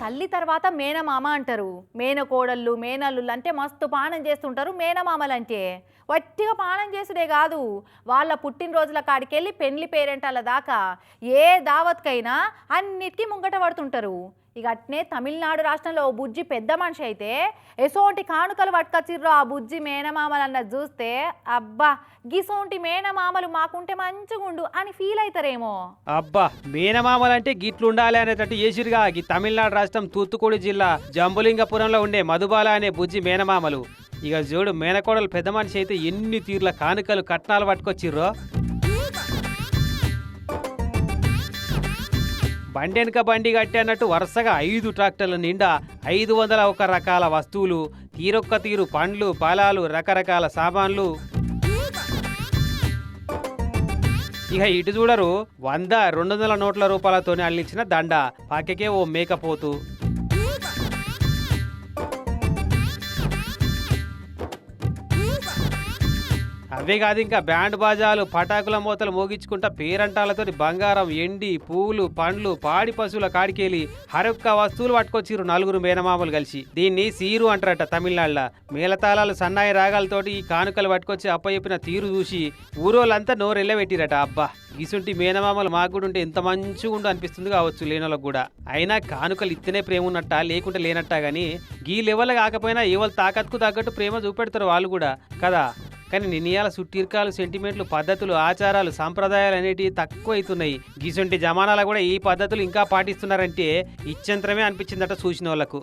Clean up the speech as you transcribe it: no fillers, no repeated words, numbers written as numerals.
తల్లి తర్వాత మేనమామ అంటారు. మేనకోడళ్ళు మేనల్లుళ్ళు అంటే మస్తు పానం చేస్తుంటారు మేనమామలంటే. వట్టిగా పానం చేసుడే కాదు, వాళ్ళ పుట్టినరోజుల కాడికెళ్ళి పెళ్లి పేరెంటాల దాకా ఏ దావత్కైనా అన్నిటికీ ముంగట పడుతుంటారు. ఇక అట్నే తమిళనాడు రాష్ట్రంలో ఓ బుజ్జి పెద్ద మనిషి అయితే ఎసోంటి కానుకలు పట్టుకొచ్చిర్రో ఆ బుజ్జి మేనమామలు అన్నది చూస్తే అబ్బా గిసోంటి మేనమామలు మాకుంటే మంచిగుండు అని ఫీల్ అవుతారేమో. అబ్బా మేనమామలంటే గిట్లుండాలి అనేటట్టు చేసిరుగా ఈ తమిళనాడు రాష్ట్రం తూత్తుకుడి జిల్లా జంబులింగపురంలో ఉండే మధుబాల అనే బుజ్జి మేనమామలు. ఇక చూడు మేనకోడలు పెద్ద మనిషి అయితే ఎన్ని తీర్ల కానుకలు కట్నాలు పట్టుకొచ్చిర్రో. బండెనక బండి కట్టి అన్నట్టు వరుసగా 5 ట్రాక్టర్ల నిండా 501 రకాల వస్తువులు, తీరొక్క తీరు పండ్లు ఫలాలు రకరకాల సామాన్లు. ఇక ఇటు చూడరు 100-200 నోట్ల రూపాయలతోనే అల్లించిన దండ, పక్కకే ఓ మేకపోతు. అవే కాదు ఇంకా బ్యాండ్ బాజాలు పటాకుల మూతలు మోగించుకుంటా పేరంటాలతో బంగారం ఎండి పూలు పండ్లు పాడి పశువుల కాడికేలి హరొక్క వస్తువులు పట్టుకొచ్చిరు 4 మేనమామలు కలిసి. దీన్ని సీరు అంటారట తమిళనాడులో. మేళతాళాలు సన్నాయి రాగాలతోటి ఈ కానుకలు పట్టుకొచ్చి అప్పచెప్పిన తీరు చూసి ఊరోళ్ళంతా నోరెళ్ళబెట్టిరట. అబ్బా గిసుంటి మేనమామలు మాకు కూడా ఉంటే ఎంత మంచిగా ఉండు అనిపిస్తుంది కావచ్చు లేనోళ్ళకు కూడా. అయినా కానుకలు ఇత్తనే ప్రేమ ఉన్నట్ట లేకుంటే లేనట్టా గానీ గీ లెవెల్ కాకపోయినా ఎవరు తాకత్కు తగ్గట్టు ప్రేమ చూపెడతారు వాళ్ళు కూడా కదా. కానీ నిర్ణయాల సుట్టిర్కాలు సెంటిమెంట్లు పద్ధతులు ఆచారాలు సంప్రదాయాలు అనేటివి తక్కువ అవుతున్నాయి. గిసొంటి జమానాలు కూడా ఈ పద్ధతులు ఇంకా పాటిస్తున్నారంటే ఇచ్చంతరమే అనిపించిందట చూసిన వాళ్ళకు.